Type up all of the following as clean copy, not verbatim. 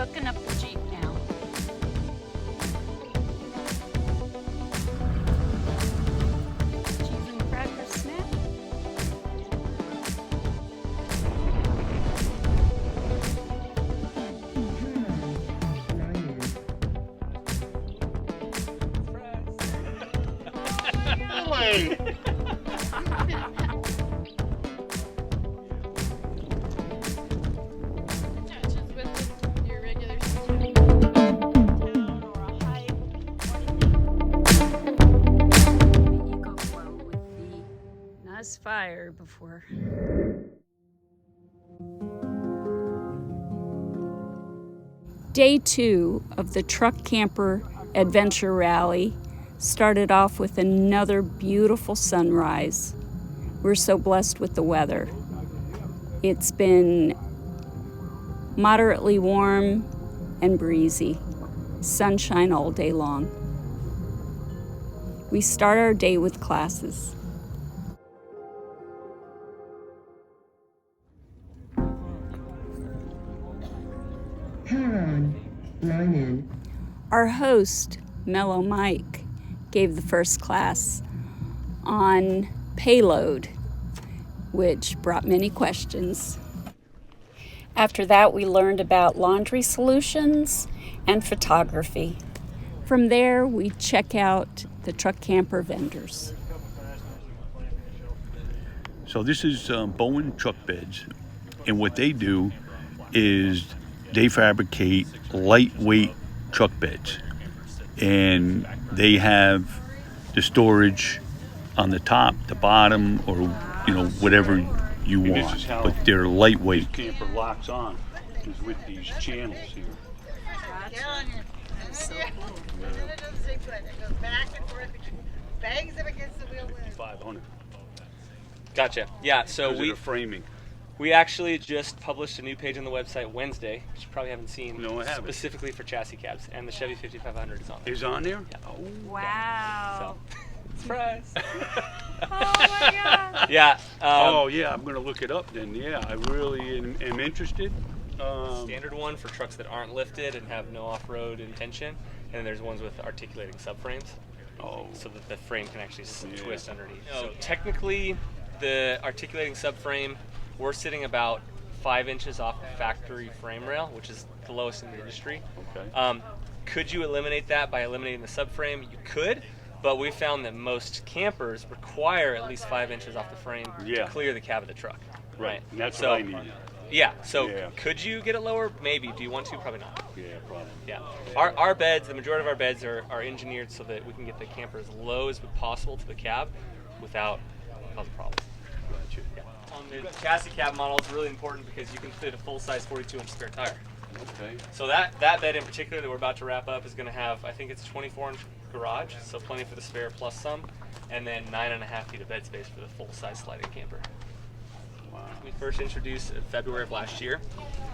hooking up the Jeep now. Cheese and cracker snap. Really? Fire before. Day 2 of the Truck Camper Adventure Rally started off with another beautiful sunrise. We're so blessed with the weather. It's been moderately warm and breezy. Sunshine all day long. We start our day with classes. Power on. Line in. Our host, Mellow Mike, gave the first class on payload, which brought many questions. After that, we learned about laundry solutions and photography. From there, we check out the truck camper vendors. So this is Bowen truck beds, and what they do is they fabricate lightweight truck beds, and they have the storage on the top, the bottom, or whatever you want. But they're lightweight. This camper locks on is with these channels here. So cool. It doesn't stay put. It goes back and forth. Bangs up against the wheel. 500. Gotcha. Yeah. So framing. we actually just published a new page on the website Wednesday, which you probably haven't seen. No, I haven't. Specifically for chassis cabs, and the Chevy 5500 is on there. Is on there? Yeah. Oh. Wow. So, surprise. Oh my God. Yeah. Oh yeah, I'm gonna look it up then. Yeah, I really am interested. Standard one for trucks that aren't lifted and have no off-road intention, and then there's ones with articulating subframes, so that the frame can actually twist underneath. So technically, the articulating subframe, we're sitting about 5 inches off the factory frame rail, which is the lowest in the industry. Okay. Could you eliminate that by eliminating the subframe? You could, but we found that most campers require at least 5 inches off the frame to clear the cab of the truck. Right. And that's So- what I need. Yeah, so Yeah. could you get it lower? Maybe. Do you want to? Probably not. Yeah, probably. Yeah. Our beds, the majority of our beds are engineered so that we can get the camper as low as possible to the cab without causing problems. Gotcha. Yeah. On the chassis cab model, it's really important because you can fit a full-size 42-inch spare tire. Okay. So that bed in particular that we're about to wrap up is going to have, I think it's a 24-inch garage, so plenty for the spare plus some, and then 9.5 feet of bed space for the full-size sliding camper. Wow. We first introduced in February of last year,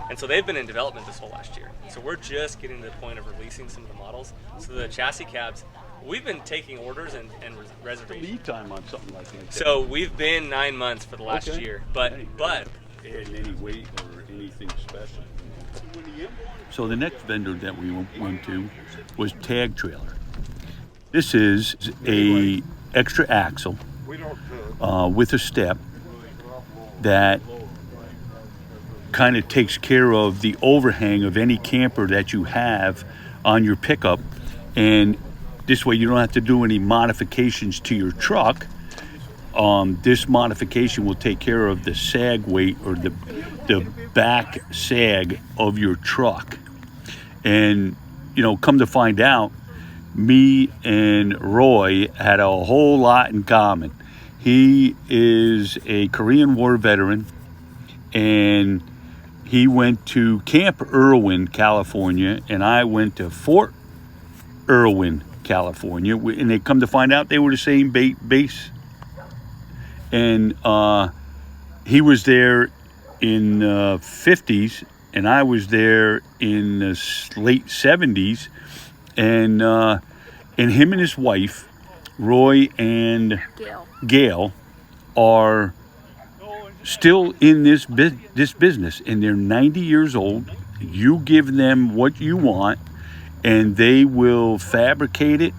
and so they've been in development this whole last year. So we're just getting to the point of releasing some of the models. So the chassis cabs, we've been taking orders and reservations. Lead time on something like that. So we've been 9 months for the last year, but in any weight or anything special. So the next vendor that we went to was Tag Trailer. This is a extra axle with a step that kind of takes care of the overhang of any camper that you have on your pickup, and this way you don't have to do any modifications to your truck. This modification will take care of the sag weight or the back sag of your truck. And come to find out, me and Roy had a whole lot in common. He is a Korean War veteran, and he went to Camp Irwin, California, and I went to Fort Irwin, California, and they come to find out they were the same base. And he was there in the 50s, and I was there in the late 70s, and him and his wife, Roy and Gail, are still in this business, and they're 90 years old, you give them what you want, and they will fabricate it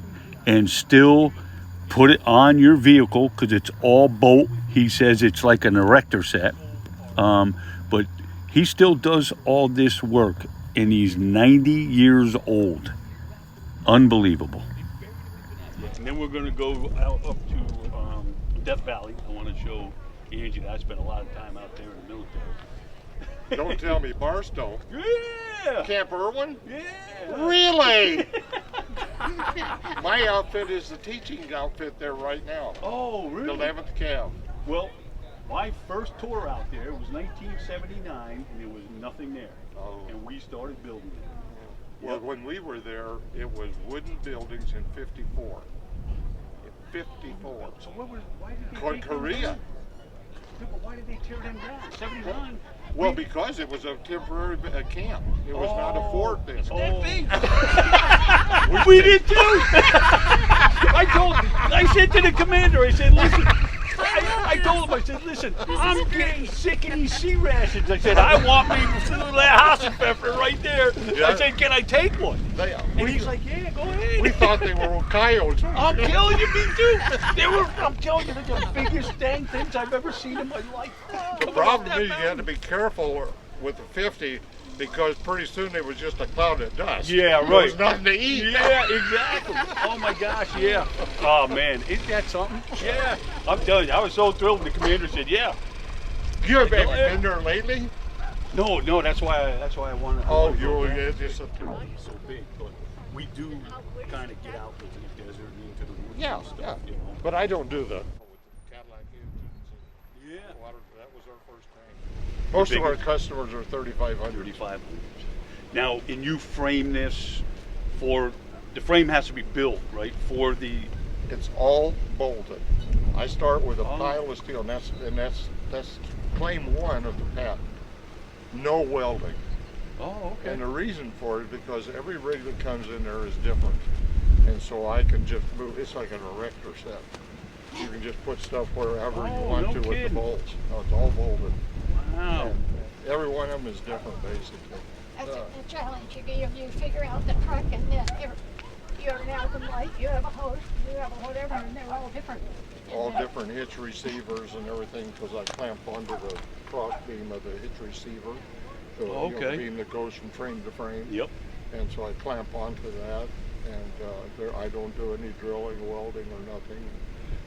and still put it on your vehicle because it's all bolt. He says it's like an erector set, but he still does all this work, and he's 90 years old. Unbelievable. And then we're going to go out up to Death Valley. I want to show Angie that I spent a lot of time out there in the military. Don't tell me Barstow. Yeah! Camp Irwin? Yeah! Really? My outfit is the teaching outfit there right now. Oh, The really? 11th Cav. Well, my first tour out there was 1979, and there was nothing there. Oh. And we started building it. Well, when we were there, it was wooden buildings in 54. In 54. So why did they take them Korea. down? Yeah, but why did they tear them down? 79? Well, because it was a temporary camp. It was not a fort then. We did too. I said to the commander, I said, listen, I told him, I said, listen, I'm getting sick of these sea rations. I said, I want me some Hassenpfeffer right there. Yeah. I said, can I take one? And he's like, yeah, go ahead. We thought they were coyotes. I'm telling you, me too. I'm telling you, they're the biggest dang things I've ever seen in my life. The problem is you had to be careful with the 50 because pretty soon it was just a cloud of dust. Yeah, right. There was nothing to eat. Yeah, exactly. Oh my gosh, yeah. Oh man, isn't that something? Yeah. I'm telling you, I was so thrilled when the commander said, yeah. You have been there lately? No, that's why I want to. Oh, it's just a so big, but we do kind of get out into the desert and into the woods yeah, and stuff, yeah. you know. But I don't do the. Yeah. That was our first tank. Most of our customers are 3,500. 3,500. Now, and you frame this for the frame has to be built, right? For the. It's all bolted. I start with a pile of steel, and that's claim 1 of the patent. No welding. Oh, okay. And the reason for it is because every rig that comes in there is different, and so I can just move. It's like an erector set. You can just put stuff wherever you want to with the bolts. No, it's all bolted. Wow. And every one of them is different, basically. That's the challenge. You figure out the truck, and then you're an album light, you have a hose, you have a whatever, and they're all different. All different hitch receivers and everything, because I clamp onto the cross beam of the hitch receiver. So, you know, the beam that goes from frame to frame. Yep. And so I clamp onto that, and I don't do any drilling, welding, or nothing.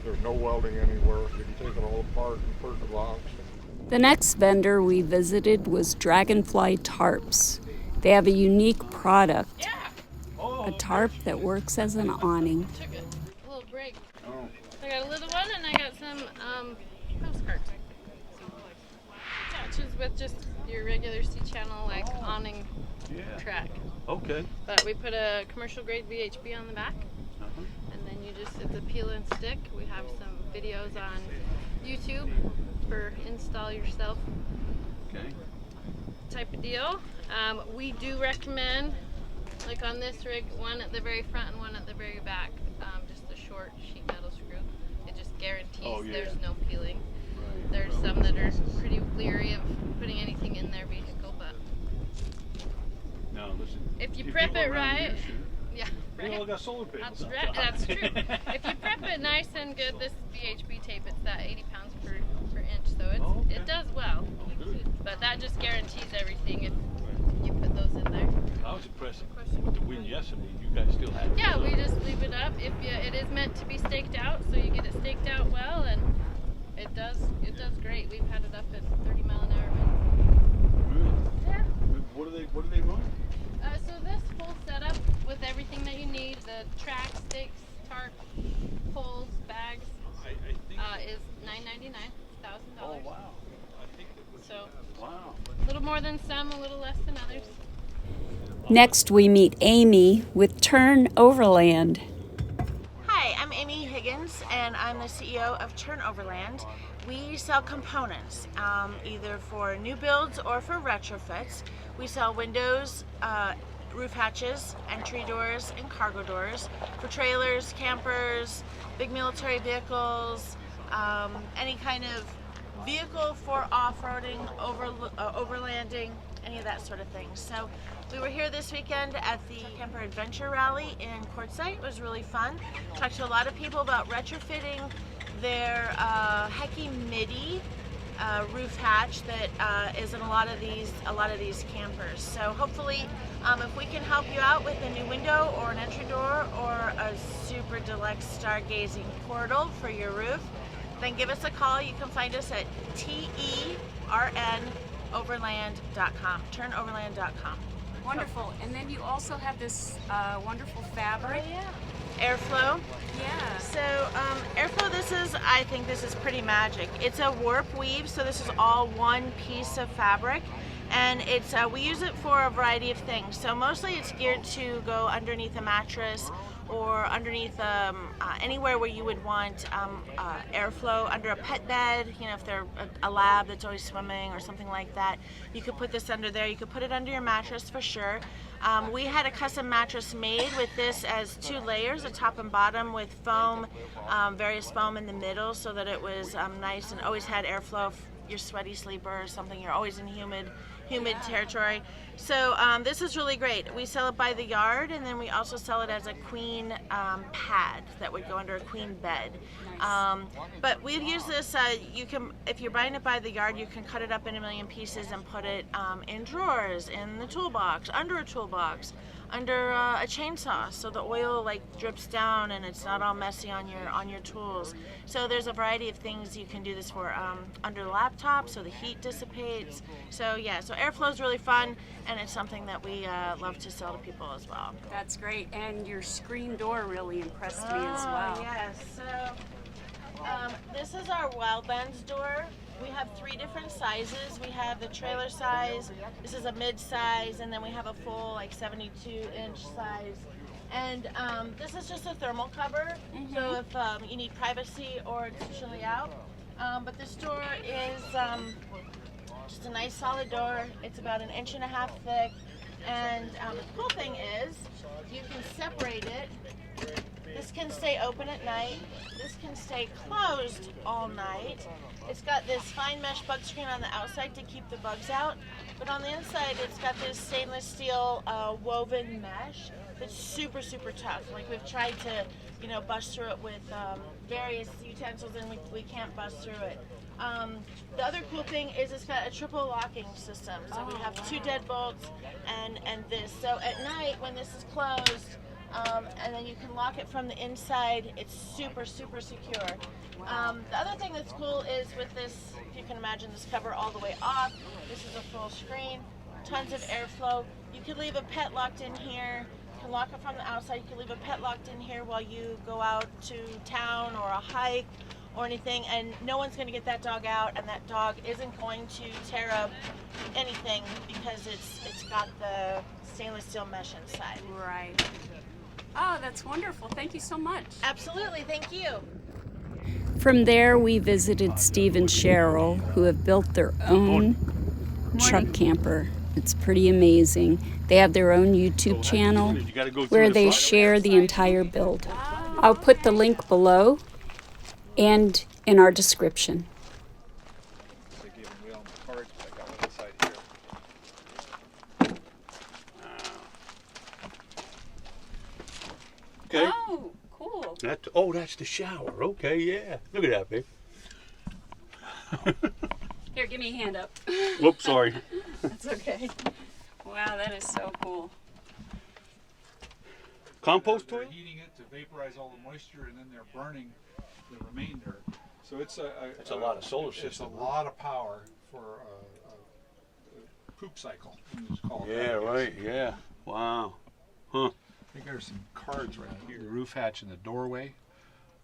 There's no welding anywhere. You can take it all apart and put it in a box. The next vendor we visited was Dragonfly Tarps. They have a unique product, a tarp that works as an awning. Took a little break. Oh. I got a little one, and I got some postcards. Attaches with just your regular C-channel like awning track. Okay. But we put a commercial grade VHB on the back, and then it's a peel and stick. We have some videos on YouTube for install yourself. Okay. Type of deal. We do recommend, like on this rig, one at the very front and one at the very back. Just a short sheet metal screw. It just guarantees there's no peeling. Right. There's some that are pretty leery of putting anything in their vehicle, but now listen. if you prep it right, yeah, right. You all got solar panels. That's right. That's true. If you prep it nice and good, this VHB tape, it's that 80 pounds per inch, so it does well. But that just guarantees everything if you put those in there. I was impressed with the wind yesterday. You guys still have it. Yeah, we just leave it up. It is meant to be staked out, so you get it staked out well, and it does great. We've had it up at 30-mile-an-hour winds. Really? Yeah. What do they run? So this full setup with everything that you need, the track, stakes, tarp, poles, bags, is $999, $1,000. Oh wow. So Wow. a little more than some, a little less than others. Next, we meet Amy with Tern Overland. Hi, I'm Amy Higgins, and I'm the CEO of Tern Overland. We sell components, either for new builds or for retrofits. We sell windows, roof hatches, entry doors, and cargo doors for trailers, campers, big military vehicles, any kind of vehicle for off-roading, overlanding, any of that sort of thing. So we were here this weekend at the Camper Adventure Rally in Quartzsite. It was really fun. Talked to a lot of people about retrofitting their Hecky Midi roof hatch that is in a lot of these campers. So hopefully, if we can help you out with a new window or an entry door or a super deluxe stargazing portal for your roof, then give us a call. You can find us at TERNoverland.com, ternoverland.com. Wonderful. And then you also have this wonderful fabric. Oh, yeah. Airflow. Yeah. So Airflow, I think this is pretty magic. It's a warp weave, so this is all one piece of fabric, and it's we use it for a variety of things. So mostly it's geared to go underneath a mattress or underneath anywhere where you would want airflow, under a pet bed. You know, if they're a lab that's always swimming or something like that, you could put this under there. You could put it under your mattress for sure. We had a custom mattress made with this as 2 layers, a top and bottom, with foam, various foam in the middle, so that it was nice and always had airflow. If you're sweaty sleeper or something, you're always in humid territory. So this is really great. We sell it by the yard, and then we also sell it as a queen pad that would go under a queen bed. But we've used this, you can, if you're buying it by the yard, you can cut it up in a million pieces and put it in drawers, in the toolbox, under a toolbox, under a chainsaw, so the oil like drips down and it's not all messy on your tools. So there's a variety of things you can do this for, under the laptop, so the heat dissipates. So yeah, so airflow is really fun, and it's something that we love to sell to people as well. That's great. And your screen door really impressed me as well. Yes. So this is our Wildlands door. We have 3 different sizes. We have the trailer size, this is a mid-size, and then we have a full like 72-inch size. And this is just a thermal cover, so if you need privacy or it's chilly out. But this door is just a nice solid door. It's about 1.5 inches thick, and the cool thing is you can separate it. This can stay open at night. This can stay closed all night. It's got this fine mesh bug screen on the outside to keep the bugs out, but on the inside it's got this stainless steel woven mesh that's super, super tough. Like, we've tried to, you know, bust through it with various utensils, and we can't bust through it. The other cool thing is it's got a triple locking system. So we have 2 deadbolts and this. So at night when this is closed, and then you can lock it from the inside, it's super, super secure. The other thing that's cool is with this, if you can imagine this cover all the way off, this is a full screen, tons of airflow. You could leave a pet locked in here. You can lock it from the outside. You can leave a pet locked in here while you go out to town or a hike or anything, and no one's going to get that dog out, and that dog isn't going to tear up anything because it's got the stainless steel mesh inside. Right. Oh, that's wonderful. Thank you so much. Absolutely. Thank you. From there, we visited Steve and Cheryl, who have built their own truck camper. It's pretty amazing. They have their own YouTube channel where they share the entire build. I'll put the link below and in our description. Okay. Oh, cool. That's the shower. Okay, yeah. Look at that, babe. Here, give me a hand up. Whoops, sorry. That's okay. Wow, that is so cool. Compost toilet? They're heating it to vaporize all the moisture, and then they're burning the remainder. So it's a lot of solar It's system. a lot of power for a poop cycle. It's called Yeah, that. right, yeah. Wow. Huh. I think there's some cards right here. The roof hatch in the doorway.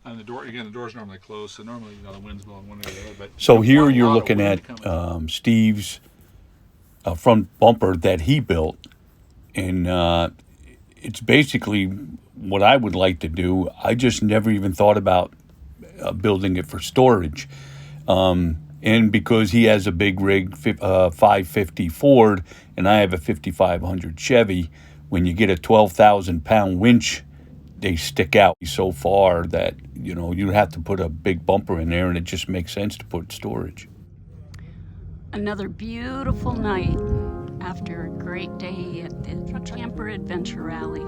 And the door, again, the door's normally closed, so normally, you know, the wind's blowing one way or the other. But So here a you're lot of looking wind at coming. Steve's front bumper that he built, and it's basically what I would like to do. I just never even thought about building it for storage, and because he has a big rig, 550 Ford, and I have a 5500 Chevy, when you get a 12,000-pound winch, they stick out so far that, you know, you have to put a big bumper in there, and it just makes sense to put storage. Another beautiful night after a great day at the Camper Adventure Rally.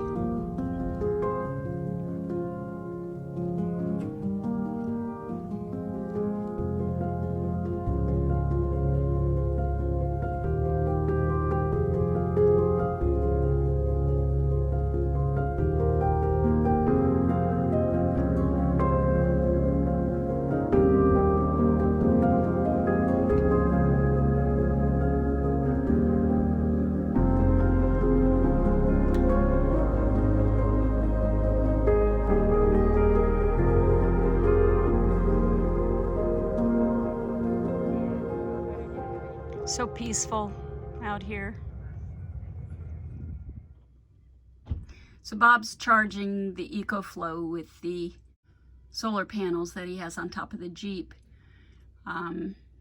So peaceful out here. So Bob's charging the EcoFlow with the solar panels that he has on top of the Jeep.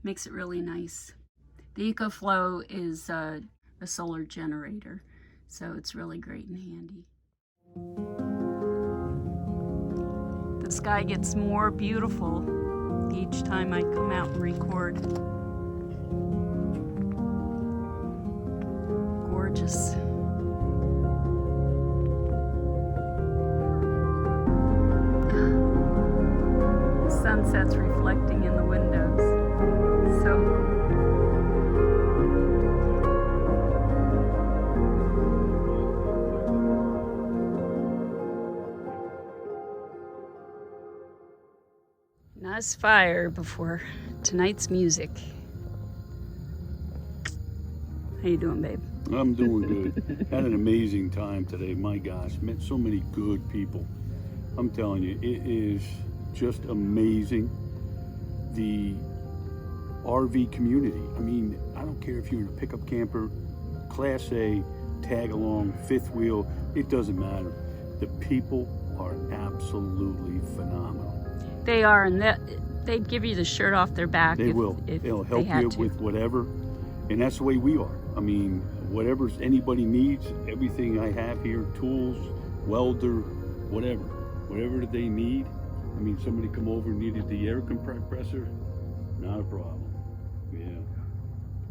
Makes it really nice. The EcoFlow is a solar generator, so it's really great and handy. The sky gets more beautiful each time I come out and record. Gorgeous. Sunset's reflecting in the windows. So nice fire before tonight's music. How you doing, babe? I'm doing good. Had an amazing time today. My gosh, met so many good people. I'm telling you, it is just amazing. The RV community. I mean, I don't care if you're a pickup camper, Class A, tag along, fifth wheel, it doesn't matter. The people are absolutely phenomenal. they are, and they'd give you the shirt off their back. They will. They'll help you with whatever, and that's the way we are. I mean, whatever anybody needs, everything I have here, tools, welder, whatever they need. I mean, somebody come over and needed the air compressor, not a problem. Yeah,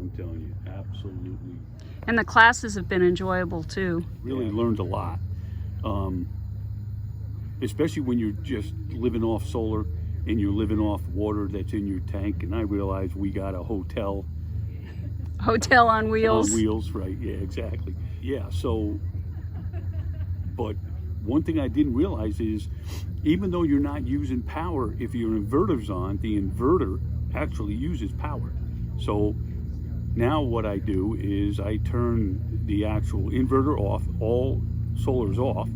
I'm telling you, absolutely. And the classes have been enjoyable too. Really learned a lot, especially when you're just living off solar and you're living off water that's in your tank. And I realized we got a hotel on wheels. On wheels, right? Yeah, exactly. Yeah. So, but one thing I didn't realize is, even though you're not using power, if your inverter's on, the inverter actually uses power. So now what I do is I turn the actual inverter off, all solar's off,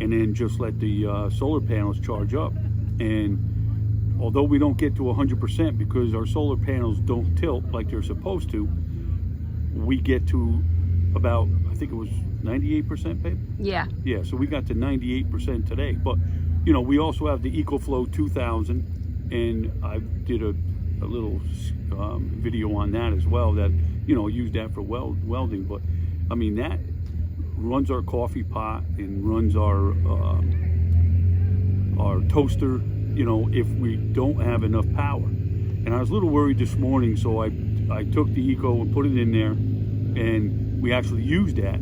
and then just let the solar panels charge up. And although we don't get to 100% because our solar panels don't tilt like they're supposed to, we get to about, I think it was 98%, babe? Yeah. Yeah, so we got to 98% today. But, you know, we also have the EcoFlow 2000, and I did a little video on that as well, that, you know, use that for welding. But, I mean, that runs our coffee pot and runs our toaster, you know, if we don't have enough power. And I was a little worried this morning, so I took the Eco and put it in there, and we actually used that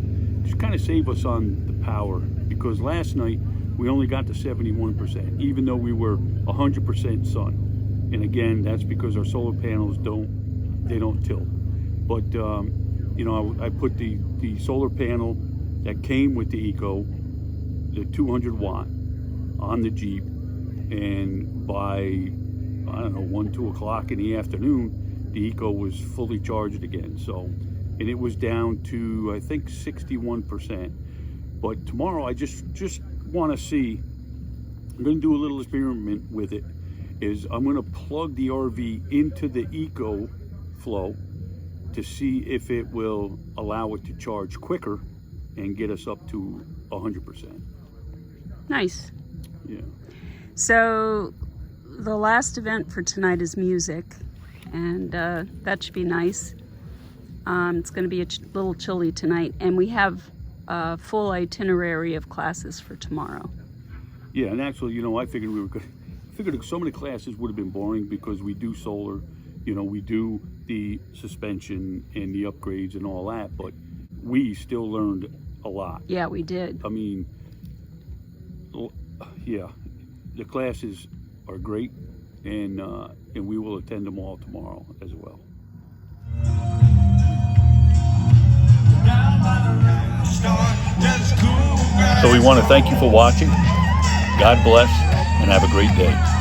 to kind of save us on the power, because last night we only got to 71%, even though we were 100% sun. And again, that's because our solar panels don't tilt. But you know, I put the solar panel that came with the Eco, the 200 watt, on the Jeep, and by, I don't know, 1, 2 o'clock in the afternoon, the Eco was fully charged again. So, and it was down to, I think, 61%. But tomorrow I just want to see, I'm going to do a little experiment with it, is I'm going to plug the RV into the EcoFlow to see if it will allow it to charge quicker and get us up to 100%. Nice. Yeah. So the last event for tonight is music, and that should be nice. It's going to be a little chilly tonight, and we have a full itinerary of classes for tomorrow. Yeah, and actually, you know, I figured some of the classes would have been boring because we do solar, you know, we do the suspension and the upgrades and all that, but we still learned a lot. Yeah, we did. I mean, yeah, the classes are great, and we will attend them all tomorrow as well. So we want to thank you for watching. God bless, and have a great day.